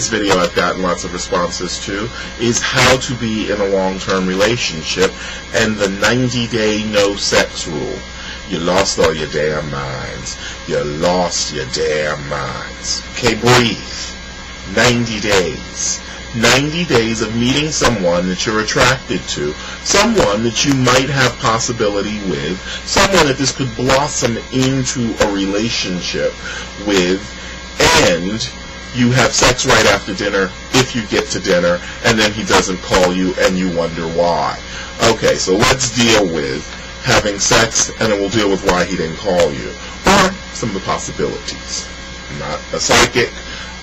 this video I've gotten lots of responses to is how to be in a long-term relationship and the 90-day no sex rule. You lost all your damn minds. You lost your damn minds. Okay, breathe. 90 days. 90 days of meeting someone that you're attracted to, someone that you might have possibility with, someone that this could blossom into a relationship with, and you have sex right after dinner if you get to dinner, and then he doesn't call you and you wonder why. Okay, so let's deal with having sex, and then we'll deal with why he didn't call you, or some of the possibilities. I'm not a psychic.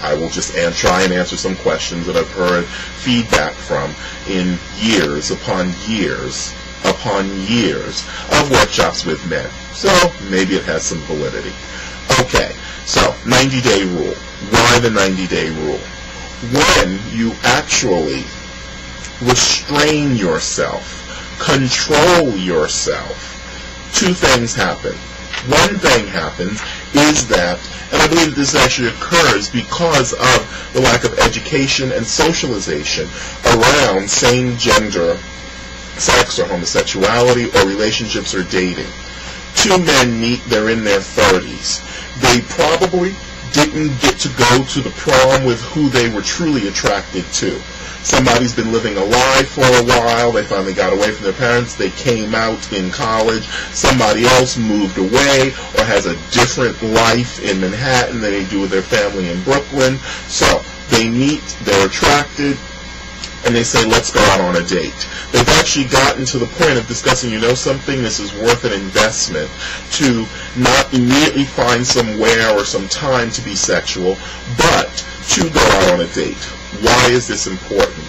I will just try and answer some questions that I've heard feedback from in years upon years upon years of workshops with men. So maybe it has some validity. Okay, so 90-day rule. Why the 90-day rule? When you actually restrain yourself, control yourself, two things happen. One thing happens is that, and I believe that this actually occurs because of the lack of education and socialization around same-gender sex or homosexuality or relationships or dating. Two men meet, they're in their 30s. They probably didn't get to go to the prom with who they were truly attracted to. Somebody's been living a lie for a while. They finally got away from their parents. They came out in college. Somebody else moved away or has a different life in Manhattan than they do with their family in Brooklyn. So they meet, they're attracted, and they say, let's go out on a date. They've actually gotten to the point of discussing, you know something, this is worth an investment, to not immediately find somewhere or some time to be sexual, but to go out on a date. Why is this important?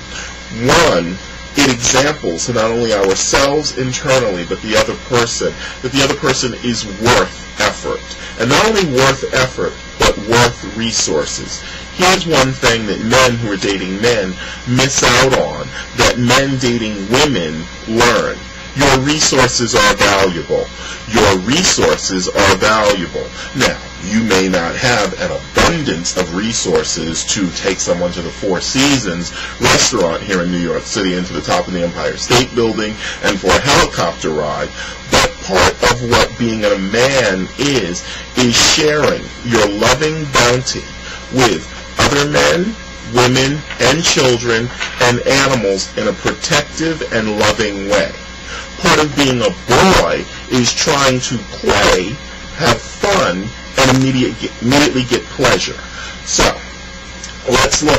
One, it examples to not only ourselves internally, but the other person, that the other person is worth effort. And not only worth effort, but worth resources. Here's one thing that men who are dating men miss out on, that men dating women learn. Your resources are valuable. Your resources are valuable. Now, you may not have an abundance of resources to take someone to the Four Seasons restaurant here in New York City and to the top of the Empire State Building and for a helicopter ride, but part of what being a man is sharing your loving bounty with other men, women, and children and animals in a protective and loving way. Part of being a boy is trying to play, have fun, and immediately get pleasure. So, let's go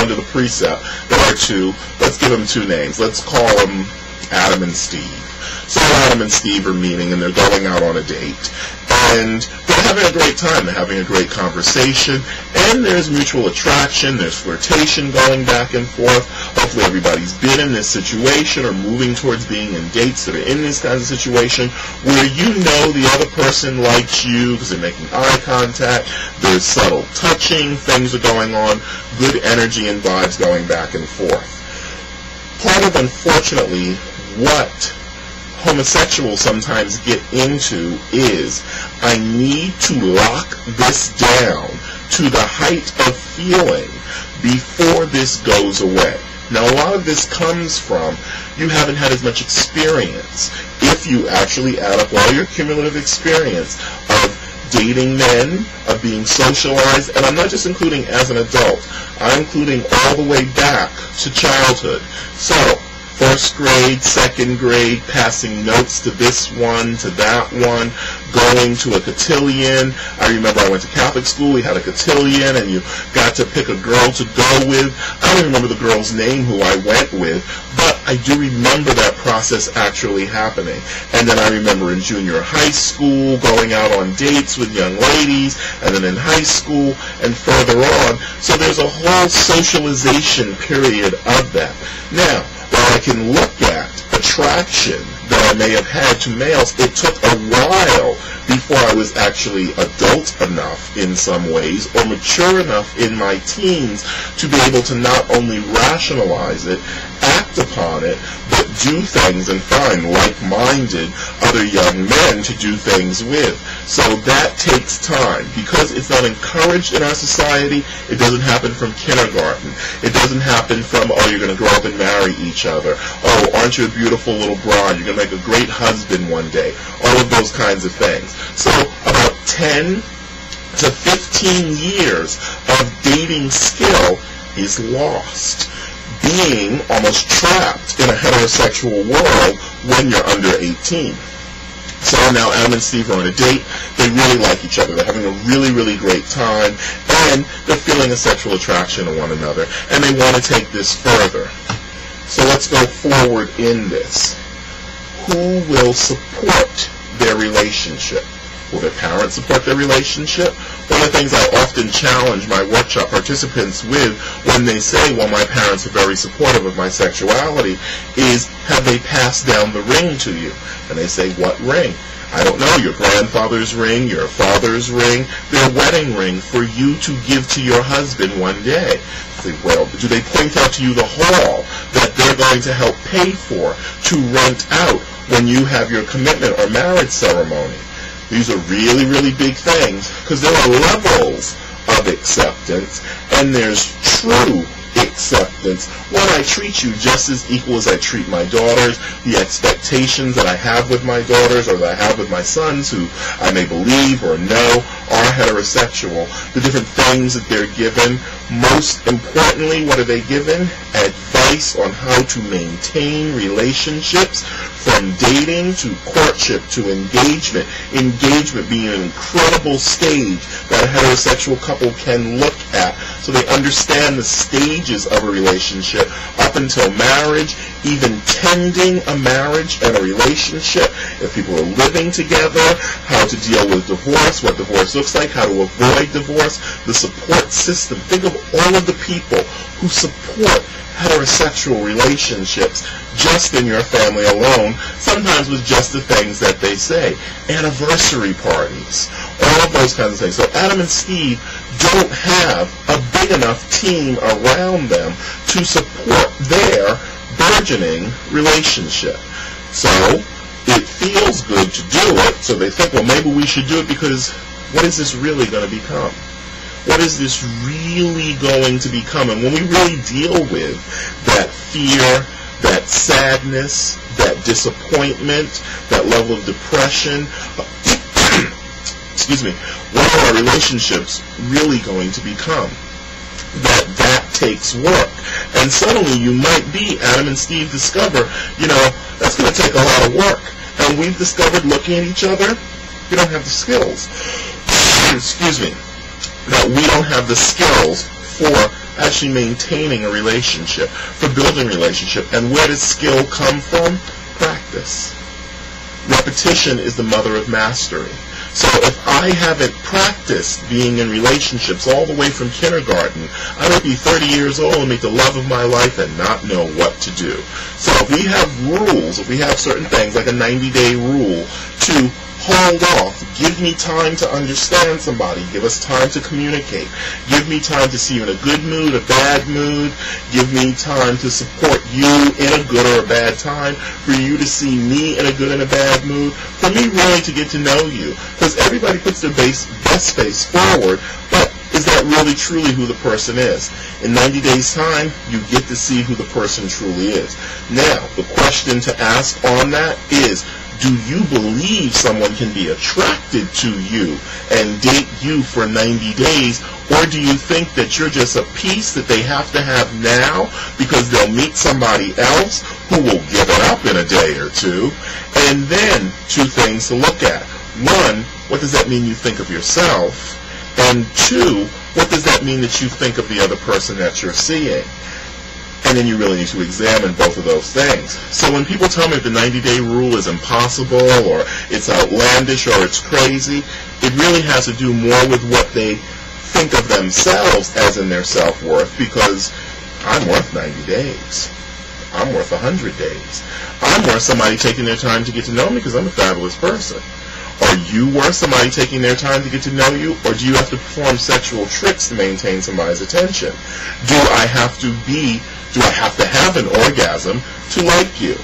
into the precept. There are two. Let's give them two names. Let's call them Adam and Steve. So Adam and Steve are meeting, and they're going out on a date. And they're having a great time. They're having a great conversation. And there's mutual attraction. There's flirtation going back and forth. Hopefully everybody's been in this situation or moving towards being in dates that are in this kind of situation where you know the other person likes you because they're making eye contact. There's subtle touching. Things are going on. Good energy and vibes going back and forth. Part of, unfortunately, what homosexuals sometimes get into is, I need to lock this down to the height of feeling before this goes away. Now, a lot of this comes from you haven't had as much experience. If you actually add up all your cumulative experience of dating men, of being socialized, and I'm not just including as an adult, I'm including all the way back to childhood. So, first grade, second grade, passing notes to this one, to that one, going to a cotillion. I remember I went to Catholic school, we had a cotillion, and you got to pick a girl to go with. I don't remember the girl's name who I went with, but I do remember that process actually happening. And then I remember in junior high school, going out on dates with young ladies, and then in high school, and further on. So there's a whole socialization period of that. Now, while I can look at attraction that I may have had to males, it took a while before I was actually adult enough in some ways or mature enough in my teens to be able to not only rationalize it, act upon it, but do things and find like-minded other young men to do things with. So that takes time. Because it's not encouraged in our society, it doesn't happen from kindergarten. It doesn't happen from, oh, you're going to grow up and marry each other. Oh, aren't you a beautiful little bride? You're going to make a great husband one day. All of those kinds of things. So about 10 to 15 years of dating skill is lost, being almost trapped in a heterosexual world when you're under 18. So now Adam and Steve are on a date. They really like each other. They're having a really, really great time, and they're feeling a sexual attraction to one another, and they want to take this further. So let's go forward in this. Who will support their relationship? Will their parents support their relationship? One of the things I often challenge my workshop participants with when they say, well, my parents are very supportive of my sexuality, is, have they passed down the ring to you? And they say, what ring? I don't know, your grandfather's ring, your father's ring, their wedding ring for you to give to your husband one day. I say, well, do they point out to you the hall that they're going to help pay for to rent out when you have your commitment or marriage ceremony? These are really, really big things, because there are levels of acceptance, and there's true acceptance when I treat you just as equal as I treat my daughters. The expectations that I have with my daughters or that I have with my sons, who I may believe or know are heterosexual, the different things that they're given. Most importantly, what are they given? Advice on how to maintain relationships, from dating to courtship to engagement. Engagement being an incredible stage that a heterosexual couple can look at, so they understand the stages of a relationship up until marriage, even tending a marriage and a relationship. If people are living together, how to deal with divorce, what divorce looks like, how to avoid divorce, the support system. Think of all of the people who support heterosexual relationships just in your family alone, sometimes with just the things that they say. Anniversary parties, all of those kinds of things. So Adam and Steve don't have a big enough team around them to support their burgeoning relationship. So it feels good to do it, so they think, well, maybe we should do it, because what is this really going to become? What is this really going to become? And when we really deal with that fear, that sadness, that disappointment, that level of depression, excuse me, what are our relationships really going to become? That takes work. And suddenly you might be, Adam and Steve discover, that's going to take a lot of work. And we've discovered, looking at each other, we don't have the skills. Excuse me. That we don't have the skills for actually maintaining a relationship, for building a relationship. And where does skill come from? Practice. Repetition is the mother of mastery. So if I haven't practiced being in relationships all the way from kindergarten, I might be 30 years old and meet the love of my life and not know what to do. So if we have rules, if we have certain things like a 90-day rule to hold off, give me time to understand somebody, give us time to communicate, give me time to see you in a good mood, a bad mood, give me time to support you in a good or a bad time, for you to see me in a good and a bad mood, for me really to get to know you, because everybody puts their best face forward, but is that really truly who the person is? In 90 days' time, you get to see who the person truly is. Now, the question to ask on that is, do you believe someone can be attracted to you and date you for 90 days, or do you think that you're just a piece that they have to have now because they'll meet somebody else who will give it up in a day or two? And then, two things to look at. One, what does that mean you think of yourself? And two, what does that mean that you think of the other person that you're seeing? And then you really need to examine both of those things. So when people tell me the 90-day rule is impossible, or it's outlandish, or it's crazy, it really has to do more with what they think of themselves as in their self-worth, because I'm worth 90 days. I'm worth 100 days. I'm worth somebody taking their time to get to know me because I'm a fabulous person. Are you worth somebody taking their time to get to know you, or do you have to perform sexual tricks to maintain somebody's attention? Do I have to have an orgasm to like you?